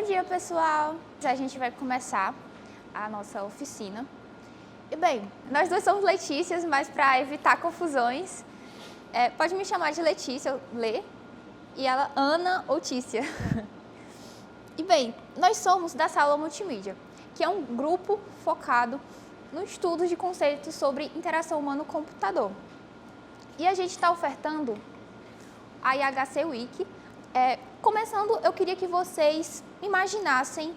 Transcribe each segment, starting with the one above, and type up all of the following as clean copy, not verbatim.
Bom dia, pessoal! A gente vai começar a nossa oficina. E bem, nós duas somos Letícias, mas para evitar confusões, pode me chamar de Letícia, Lê, e ela Ana ou Tícia. E bem, nós somos da Sala Multimídia, que é um grupo focado no estudo de conceitos sobre interação humano-computador. E a gente está ofertando a IHC Week. Começando, eu queria que vocês imaginassem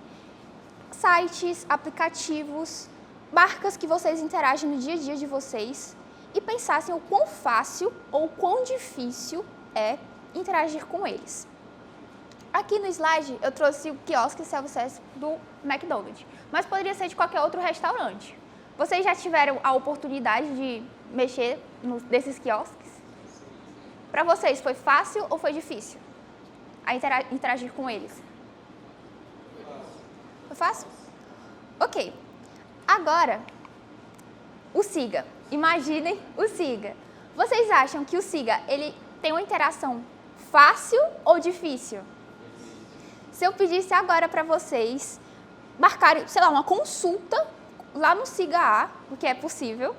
sites, aplicativos, marcas que vocês interagem no dia a dia de vocês e pensassem o quão fácil ou quão difícil é interagir com eles. Aqui no slide eu trouxe o quiosque self-service do McDonald's, mas poderia ser de qualquer outro restaurante. Vocês já tiveram a oportunidade de mexer nesses quiosques? Para vocês, foi fácil ou foi difícil a interagir com eles? Foi fácil? Ok. Agora, o Siga. Imaginem o Siga. Vocês acham que o Siga ele tem uma interação fácil ou difícil? Se eu pedisse agora para vocês marcarem, sei lá, uma consulta lá no Siga A, o que é possível,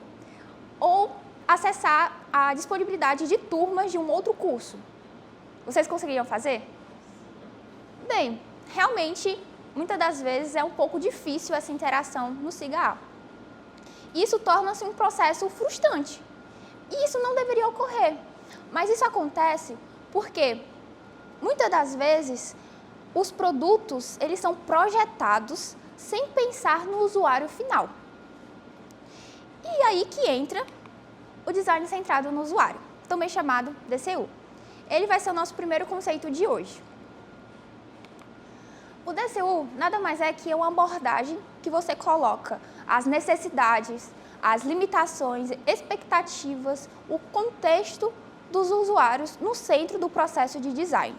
ou acessar a disponibilidade de turmas de um outro curso, vocês conseguiriam fazer? Bem, realmente, muitas das vezes é um pouco difícil essa interação no Siga A. Isso torna-se um processo frustrante. E isso não deveria ocorrer. Mas isso acontece porque, muitas das vezes, os produtos eles são projetados sem pensar no usuário final. E aí que entra o design centrado no usuário, também chamado DCU. Ele vai ser o nosso primeiro conceito de hoje. O DCU nada mais é que uma abordagem que você coloca as necessidades, as limitações, expectativas, o contexto dos usuários no centro do processo de design.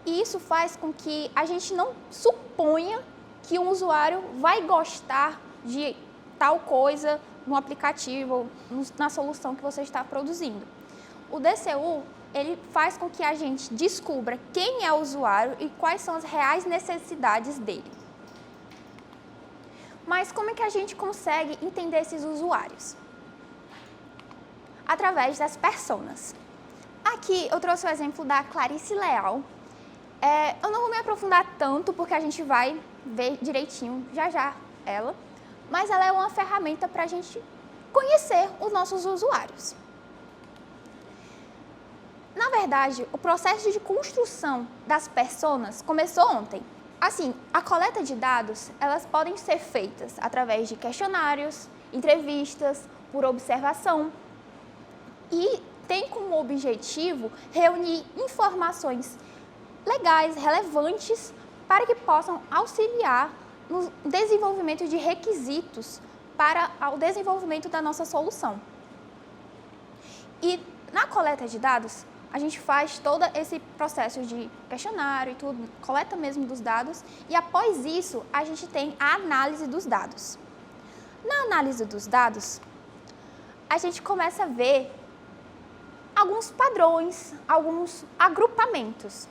E isso faz com que a gente não suponha que um usuário vai gostar de tal coisa no aplicativo, na solução que você está produzindo. O DCU ele faz com que a gente descubra quem é o usuário e quais são as reais necessidades dele. Mas como é que a gente consegue entender esses usuários? Através das personas. Aqui eu trouxe o exemplo da Clarice Leal. Eu não vou me aprofundar tanto, porque a gente vai ver direitinho já ela, mas ela é uma ferramenta para a gente conhecer os nossos usuários. Na verdade, o processo de construção das personas começou ontem. Assim, a coleta de dados, elas podem ser feitas através de questionários, entrevistas, por observação e tem como objetivo reunir informações legais, relevantes, para que possam auxiliar no desenvolvimento de requisitos para o desenvolvimento da nossa solução. E na coleta de dados, a gente faz todo esse processo de questionário e tudo, coleta mesmo dos dados, e após isso, a gente tem a análise dos dados. Na análise dos dados, a gente começa a ver alguns padrões, alguns agrupamentos.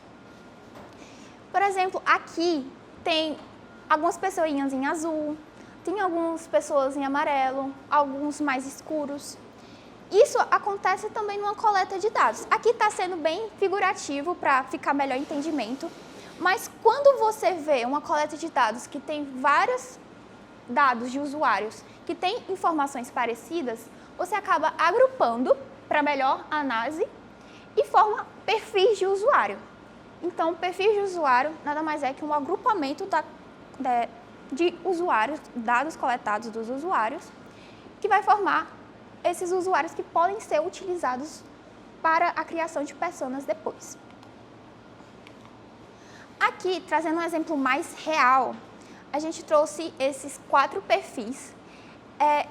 Por exemplo, aqui tem algumas pessoinhas em azul, tem algumas pessoas em amarelo, alguns mais escuros. Isso acontece também numa coleta de dados. Aqui está sendo bem figurativo para ficar melhor entendimento, mas quando você vê uma coleta de dados que tem vários dados de usuários que têm informações parecidas, você acaba agrupando para melhor análise e forma perfis de usuário. Então, perfis de usuário nada mais é que um agrupamento de usuários, dados coletados dos usuários, que vai formar esses usuários que podem ser utilizados para a criação de personas depois. Aqui, trazendo um exemplo mais real, a gente trouxe esses 4 perfis.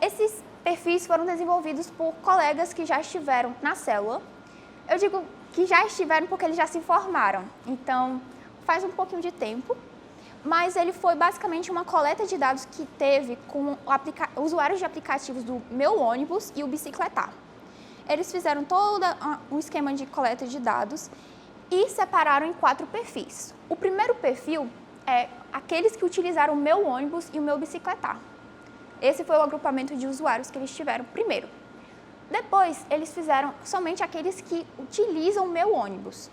Esses perfis foram desenvolvidos por colegas que já estiveram na célula. Eu digo que já estiveram porque eles já se formaram, então faz um pouquinho de tempo, mas ele foi basicamente uma coleta de dados que teve com usuários de aplicativos do Meu Ônibus e o Bicicletar. Eles fizeram todo um esquema de coleta de dados e separaram em 4 perfis. O primeiro perfil é aqueles que utilizaram o meu ônibus e o meu bicicletar. Esse foi o agrupamento de usuários que eles tiveram primeiro. Depois, eles fizeram somente aqueles que utilizam o meu ônibus.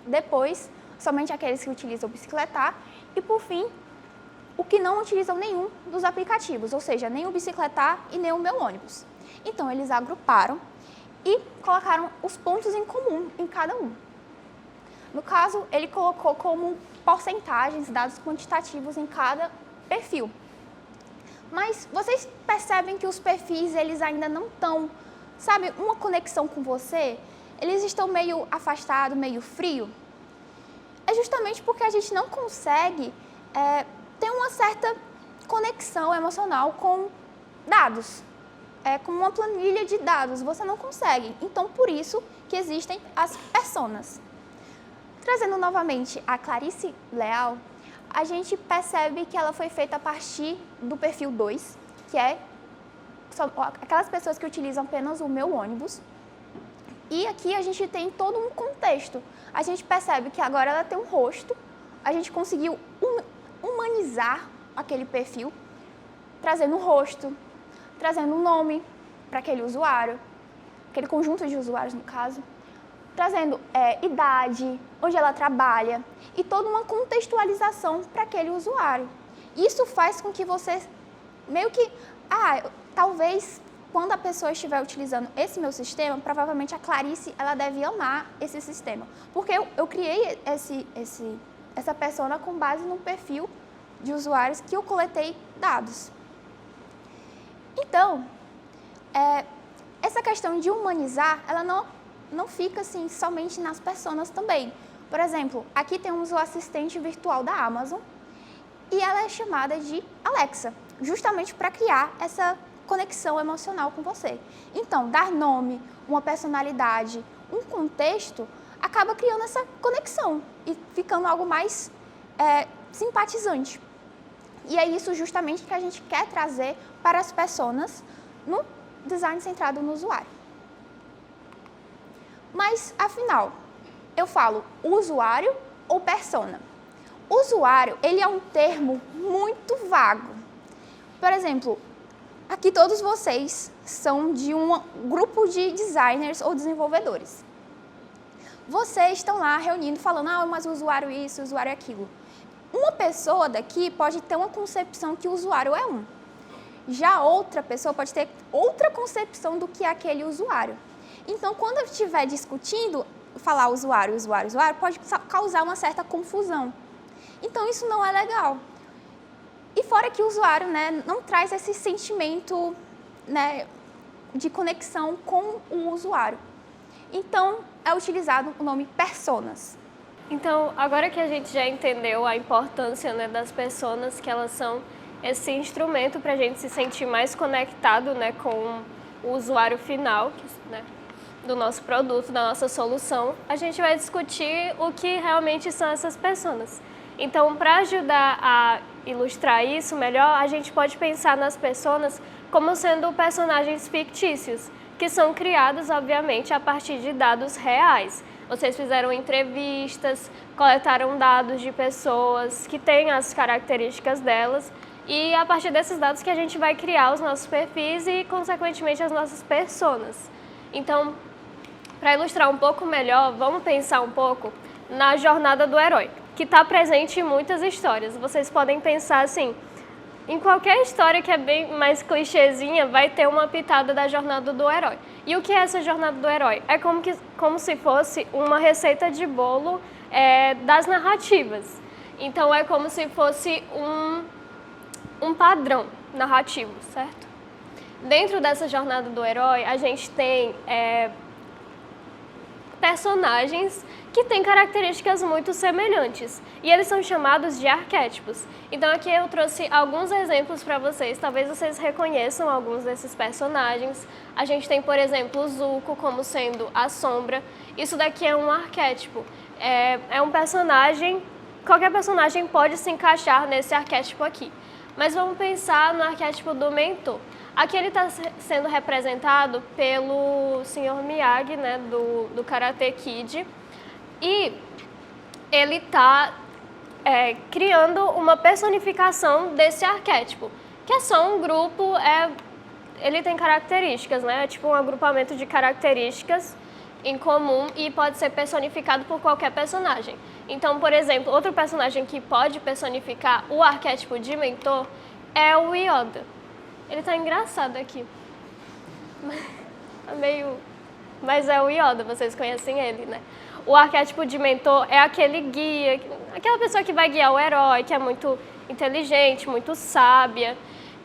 Depois, somente aqueles que utilizam o bicicletar. E, por fim, o que não utilizam nenhum dos aplicativos, ou seja, nem o bicicletar e nem o meu ônibus. Então, eles agruparam e colocaram os pontos em comum em cada um. No caso, ele colocou como porcentagens, dados quantitativos em cada perfil. Mas vocês percebem que os perfis, eles ainda não estão, sabe, uma conexão com você? Eles estão meio afastados, meio frio? É justamente porque a gente não consegue ter uma certa conexão emocional com dados. Com uma planilha de dados, você não consegue. Então, por isso que existem as personas. Trazendo novamente a Clarice Leal, a gente percebe que ela foi feita a partir do perfil 2, que são aquelas pessoas que utilizam apenas o meu ônibus. E aqui a gente tem todo um contexto. A gente percebe que agora ela tem um rosto, a gente conseguiu humanizar aquele perfil, trazendo um rosto, trazendo um nome para aquele usuário, aquele conjunto de usuários no caso, trazendo idade, onde ela trabalha e toda uma contextualização para aquele usuário. Isso faz com que você meio que, talvez quando a pessoa estiver utilizando esse meu sistema, provavelmente a Clarice ela deve amar esse sistema, porque eu criei essa persona com base num perfil de usuários que eu coletei dados. Então, essa questão de humanizar, ela não fica assim somente nas personas também. Por exemplo, aqui temos o assistente virtual da Amazon e ela é chamada de Alexa, justamente para criar essa conexão emocional com você. Então, dar nome, uma personalidade, um contexto, acaba criando essa conexão e ficando algo mais simpatizante. E é isso justamente que a gente quer trazer para as personas no design centrado no usuário. Mas, afinal, eu falo usuário ou persona? Usuário, ele é um termo muito vago. Por exemplo, aqui todos vocês são de um grupo de designers ou desenvolvedores. Vocês estão lá reunindo, falando, mas o usuário isso, o usuário aquilo. Uma pessoa daqui pode ter uma concepção que o usuário é um. Já outra pessoa pode ter outra concepção do que é aquele usuário. Então, quando eu estiver discutindo, falar usuário, usuário, usuário, pode causar uma certa confusão. Então, isso não é legal. E fora que o usuário, não traz esse sentimento, de conexão com o usuário. Então, é utilizado o nome personas. Então, agora que a gente já entendeu a importância das personas, que elas são esse instrumento para a gente se sentir mais conectado com o usuário final, do nosso produto, da nossa solução, a gente vai discutir o que realmente são essas personas. Então, para ajudar a ilustrar isso melhor, a gente pode pensar nas personas como sendo personagens fictícios, que são criados, obviamente, a partir de dados reais. Vocês fizeram entrevistas, coletaram dados de pessoas que têm as características delas, e a partir desses dados que a gente vai criar os nossos perfis e, consequentemente, as nossas personas. Então, para ilustrar um pouco melhor, vamos pensar um pouco na jornada do herói, que está presente em muitas histórias. Vocês podem pensar assim, em qualquer história que é bem mais clichêzinha, vai ter uma pitada da jornada do herói. E o que é essa jornada do herói? É como se fosse uma receita de bolo das narrativas. Então, é como se fosse um padrão narrativo, certo? Dentro dessa jornada do herói, a gente tem personagens que têm características muito semelhantes, e eles são chamados de arquétipos. Então aqui eu trouxe alguns exemplos para vocês, talvez vocês reconheçam alguns desses personagens. A gente tem, por exemplo, o Zuko como sendo a sombra. Isso daqui é um arquétipo, é um personagem, qualquer personagem pode se encaixar nesse arquétipo aqui. Mas vamos pensar no arquétipo do mentor. Aqui ele está sendo representado pelo Sr. Miyagi, do Karate Kid. E ele está criando uma personificação desse arquétipo, que é só um grupo, ele tem características, né? É tipo um agrupamento de características em comum e pode ser personificado por qualquer personagem. Então, por exemplo, outro personagem que pode personificar o arquétipo de mentor é o Yoda. Ele tá engraçado aqui. Mas é o Yoda, vocês conhecem ele, né? O arquétipo de mentor é aquele guia, aquela pessoa que vai guiar o herói, que é muito inteligente, muito sábia.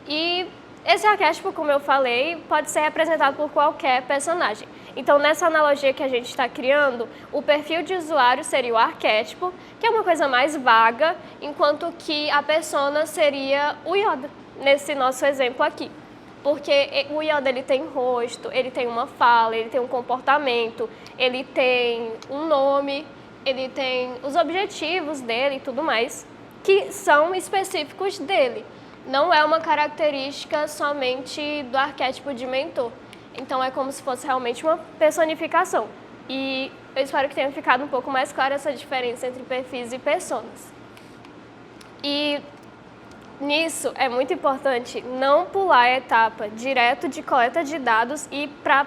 E esse arquétipo, como eu falei, pode ser representado por qualquer personagem. Então, nessa analogia que a gente está criando, o perfil de usuário seria o arquétipo, que é uma coisa mais vaga, enquanto que a persona seria o Yoda, nesse nosso exemplo aqui. Porque o Yoda, ele tem rosto, ele tem uma fala, ele tem um comportamento, ele tem um nome, ele tem os objetivos dele e tudo mais, que são específicos dele. Não é uma característica somente do arquétipo de mentor. Então, é como se fosse realmente uma personificação. E eu espero que tenha ficado um pouco mais clara essa diferença entre perfis e personas. E nisso, é muito importante não pular a etapa direto de coleta de dados e para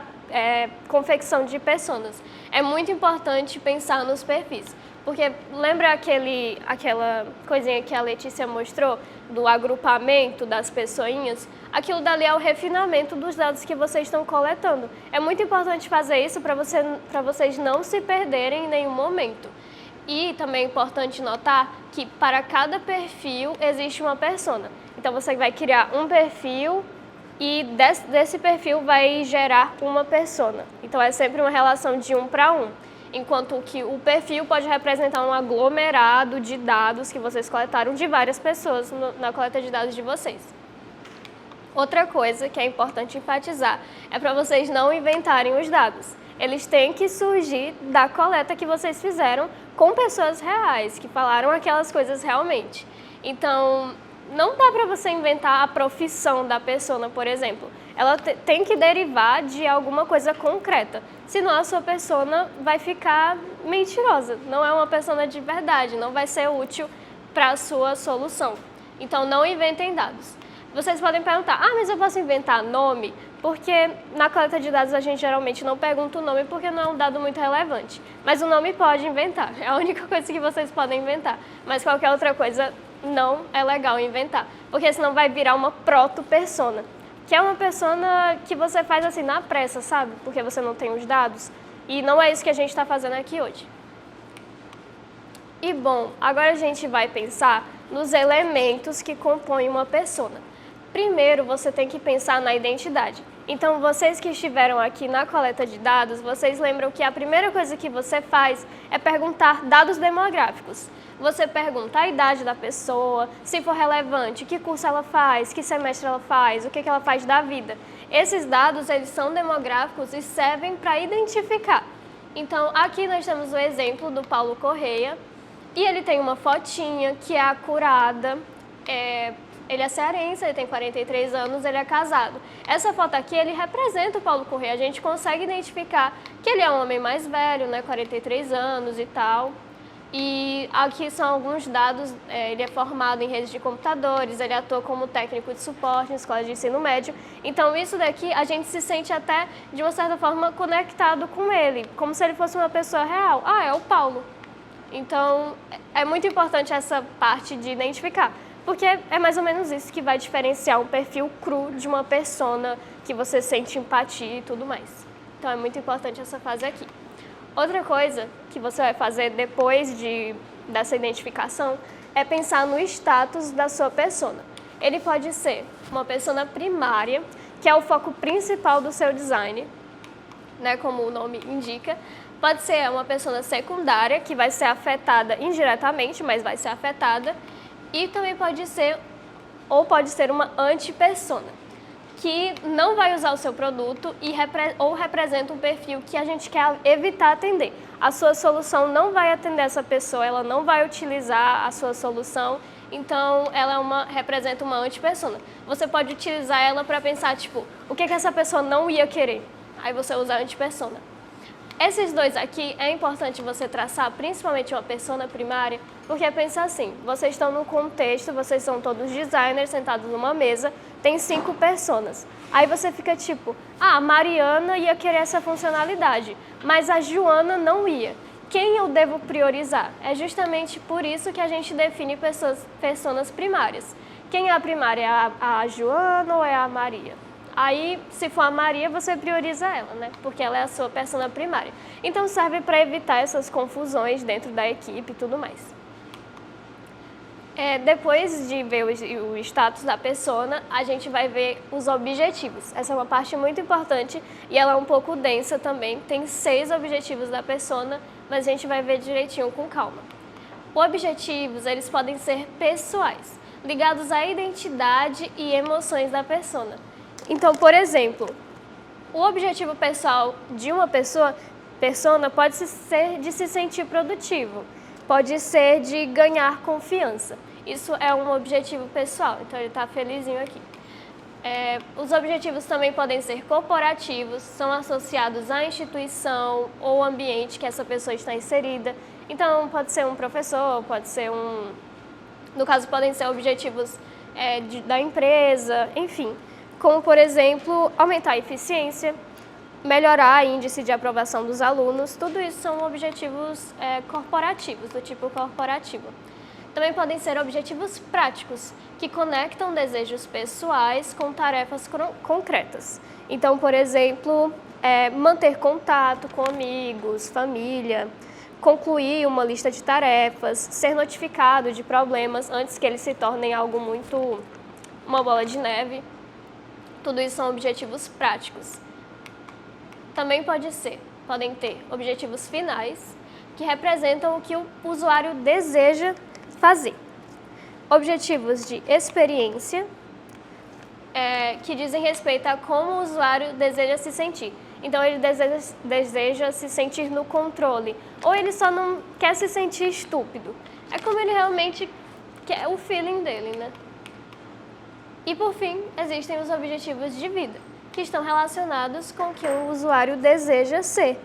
confecção de personas. É muito importante pensar nos perfis. Porque lembra aquela coisinha que a Letícia mostrou do agrupamento das pessoinhas? Aquilo dali é o refinamento dos dados que vocês estão coletando. É muito importante fazer isso para vocês não se perderem em nenhum momento. E também é importante notar que para cada perfil existe uma persona. Então você vai criar um perfil e desse perfil vai gerar uma persona. Então é sempre uma relação de 1 para 1. Enquanto que o perfil pode representar um aglomerado de dados que vocês coletaram de várias pessoas na coleta de dados de vocês. Outra coisa que é importante enfatizar é para vocês não inventarem os dados. Eles têm que surgir da coleta que vocês fizeram com pessoas reais, que falaram aquelas coisas realmente. Então, não dá para você inventar a profissão da persona, por exemplo. Ela tem que derivar de alguma coisa concreta, senão a sua persona vai ficar mentirosa, não é uma persona de verdade, não vai ser útil para a sua solução. Então, não inventem dados. Vocês podem perguntar, mas eu posso inventar nome? Porque na coleta de dados a gente geralmente não pergunta o nome porque não é um dado muito relevante. Mas o nome pode inventar, é a única coisa que vocês podem inventar. Mas qualquer outra coisa não é legal inventar, porque senão vai virar uma proto-persona, que é uma persona que você faz assim na pressa, sabe? Porque você não tem os dados. E não é isso que a gente está fazendo aqui hoje. E bom, agora a gente vai pensar nos elementos que compõem uma persona. Primeiro, você tem que pensar na identidade. Então, vocês que estiveram aqui na coleta de dados, vocês lembram que a primeira coisa que você faz é perguntar dados demográficos. Você pergunta a idade da pessoa, se for relevante, que curso ela faz, que semestre ela faz, o que ela faz da vida. Esses dados, eles são demográficos e servem para identificar. Então, aqui nós temos o exemplo do Paulo Correia, e ele tem uma fotinha que é acurada, ele é cearense, ele tem 43 anos, ele é casado. Essa foto aqui, ele representa o Paulo Correia. A gente consegue identificar que ele é um homem mais velho, né, 43 anos e tal. E aqui são alguns dados, ele é formado em redes de computadores, ele atua como técnico de suporte em escola de ensino médio. Então, isso daqui, a gente se sente até, de uma certa forma, conectado com ele, como se ele fosse uma pessoa real. É o Paulo. Então, é muito importante essa parte de identificar. Porque é mais ou menos isso que vai diferenciar um perfil cru de uma persona que você sente empatia e tudo mais. Então, é muito importante essa fase aqui. Outra coisa que você vai fazer depois dessa identificação é pensar no status da sua persona. Ele pode ser uma persona primária, que é o foco principal do seu design, né, como o nome indica. Pode ser uma persona secundária, que vai ser afetada indiretamente, mas vai ser afetada. E também pode ser uma anti-persona, que não vai usar o seu produto ou representa um perfil que a gente quer evitar atender. A sua solução não vai atender essa pessoa, ela não vai utilizar a sua solução, então ela representa uma anti-persona. Você pode utilizar ela para pensar, tipo, o que essa pessoa não ia querer? Aí você usa a anti-persona. Esses dois aqui é importante você traçar, principalmente uma persona primária, porque pensa assim, vocês estão num contexto, vocês são todos designers sentados numa mesa, tem 5 personas. Aí você fica tipo, a Mariana ia querer essa funcionalidade, mas a Joana não ia. Quem eu devo priorizar? É justamente por isso que a gente define personas primárias. Quem é a primária? É a Joana ou é a Maria? Aí, se for a Maria, você prioriza ela, né? Porque ela é a sua persona primária. Então, serve para evitar essas confusões dentro da equipe e tudo mais. Depois de ver o status da persona, a gente vai ver os objetivos. Essa é uma parte muito importante e ela é um pouco densa também. Tem 6 objetivos da persona, mas a gente vai ver direitinho com calma. Os objetivos, eles podem ser pessoais, ligados à identidade e emoções da persona. Então, por exemplo, o objetivo pessoal de uma persona pode ser de se sentir produtivo, pode ser de ganhar confiança. Isso é um objetivo pessoal, então ele está felizinho aqui. Os objetivos também podem ser corporativos, são associados à instituição ou ambiente que essa pessoa está inserida. Então, pode ser um professor, pode ser no caso, podem ser objetivos da empresa, enfim. Como, por exemplo, aumentar a eficiência, melhorar o índice de aprovação dos alunos, tudo isso são objetivos corporativos, do tipo corporativo. Também podem ser objetivos práticos, que conectam desejos pessoais com tarefas concretas. Então, por exemplo, manter contato com amigos, família, concluir uma lista de tarefas, ser notificado de problemas antes que eles se tornem algo uma bola de neve. Tudo isso são objetivos práticos. Também podem ter objetivos finais, que representam o que o usuário deseja fazer. Objetivos de experiência, que dizem respeito a como o usuário deseja se sentir. Então, ele deseja se sentir no controle, ou ele só não quer se sentir estúpido. É como ele realmente quer, o feeling dele, né? E, por fim, existem os objetivos de vida, que estão relacionados com o que o usuário deseja ser.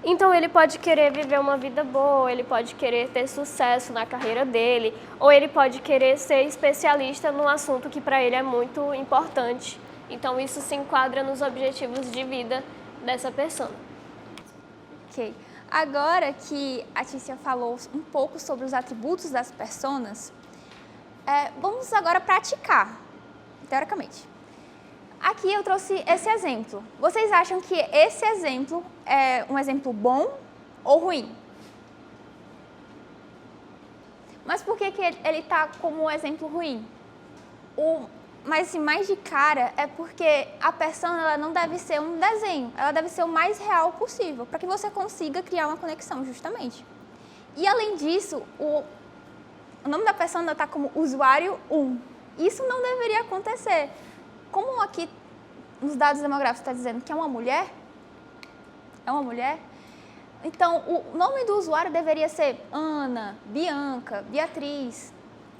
Então, ele pode querer viver uma vida boa, ele pode querer ter sucesso na carreira dele, ou ele pode querer ser especialista num assunto que para ele é muito importante. Então, isso se enquadra nos objetivos de vida dessa persona. Ok. Agora que a Tícia falou um pouco sobre os atributos das personas, vamos agora praticar, teoricamente. Aqui eu trouxe esse exemplo. Vocês acham que esse exemplo é um exemplo bom ou ruim? Mas por que ele está como um exemplo ruim? Mas assim, mais de cara é porque a persona ela não deve ser um desenho, ela deve ser o mais real possível, para que você consiga criar uma conexão, justamente. E além disso, o nome da persona está como usuário 1. Isso não deveria acontecer. Como aqui nos dados demográficos está dizendo que é uma mulher, então o nome do usuário deveria ser Ana, Bianca, Beatriz,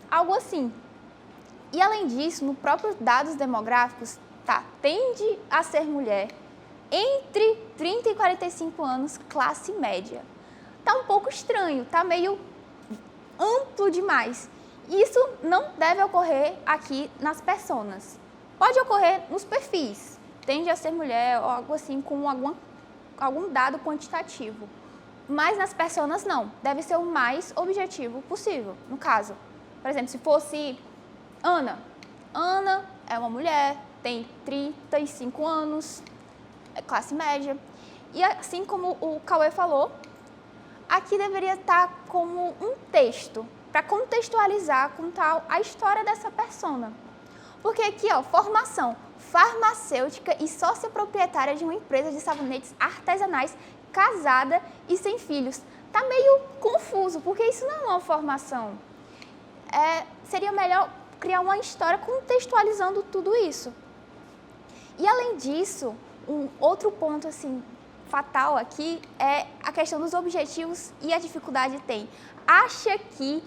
algo assim. E além disso, no próprio dados demográficos, tende a ser mulher, entre 30 e 45 anos, classe média. Está um pouco estranho, está meio amplo demais. Isso não deve ocorrer aqui nas personas. Pode ocorrer nos perfis, tende a ser mulher ou algo assim, com algum dado quantitativo. Mas nas personas não, deve ser o mais objetivo possível. No caso, por exemplo, se fosse Ana é uma mulher, tem 35 anos, é classe média. E assim como o Cauê falou, aqui deveria estar como um texto, para contextualizar, contar a história dessa persona. Porque aqui, formação farmacêutica e sócia proprietária de uma empresa de sabonetes artesanais, casada e sem filhos. Está meio confuso, porque isso não é uma formação. Seria melhor criar uma história contextualizando tudo isso. E além disso, um outro ponto assim, fatal aqui é a questão dos objetivos e a dificuldade tem. Acha que,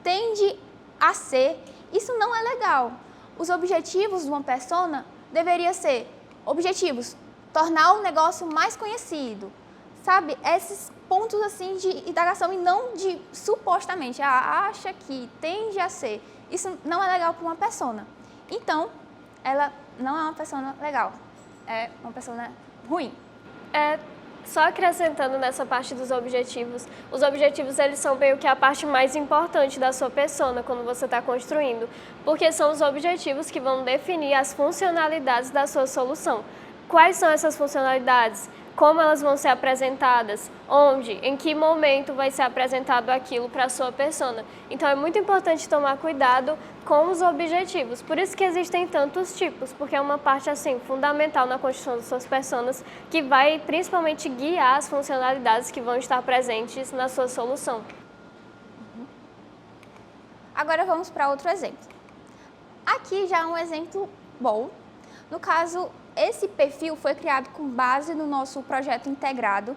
tende a ser, isso não é legal. Os objetivos de uma persona deveriam ser objetivos, tornar o negócio mais conhecido, sabe, esses pontos assim de indagação e não de supostamente, acha que, tende a ser. Isso não é legal para uma persona. Então, ela não é uma persona legal, é uma persona ruim. Só acrescentando nessa parte dos objetivos, os objetivos eles são meio que a parte mais importante da sua persona quando você está construindo, porque são os objetivos que vão definir as funcionalidades da sua solução. Quais são essas funcionalidades? Como elas vão ser apresentadas? Onde? Em que momento vai ser apresentado aquilo para a sua persona? Então é muito importante tomar cuidado com os objetivos. Por isso que existem tantos tipos, porque é uma parte assim fundamental na construção das suas personas que vai principalmente guiar as funcionalidades que vão estar presentes na sua solução. Agora vamos para outro exemplo. Aqui já é um exemplo bom. No caso, esse perfil foi criado com base no nosso projeto integrado.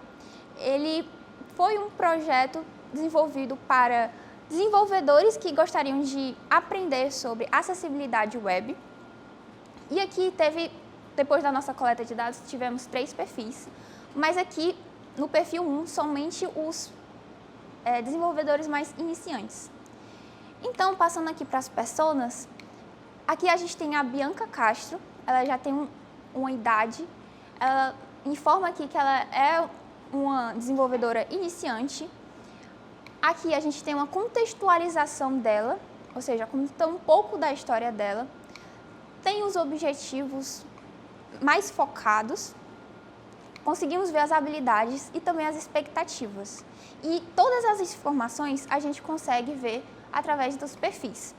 Ele foi um projeto desenvolvido para desenvolvedores que gostariam de aprender sobre acessibilidade web. E aqui depois da nossa coleta de dados, tivemos 3 perfis, mas aqui no perfil 1, somente os desenvolvedores mais iniciantes. Então, passando aqui para as personas, aqui a gente tem a Bianca Castro, ela já tem uma idade, ela informa aqui que ela é uma desenvolvedora iniciante. Aqui a gente tem uma contextualização dela, ou seja, conta um pouco da história dela. Tem os objetivos mais focados, conseguimos ver as habilidades e também as expectativas. E todas as informações a gente consegue ver através dos perfis.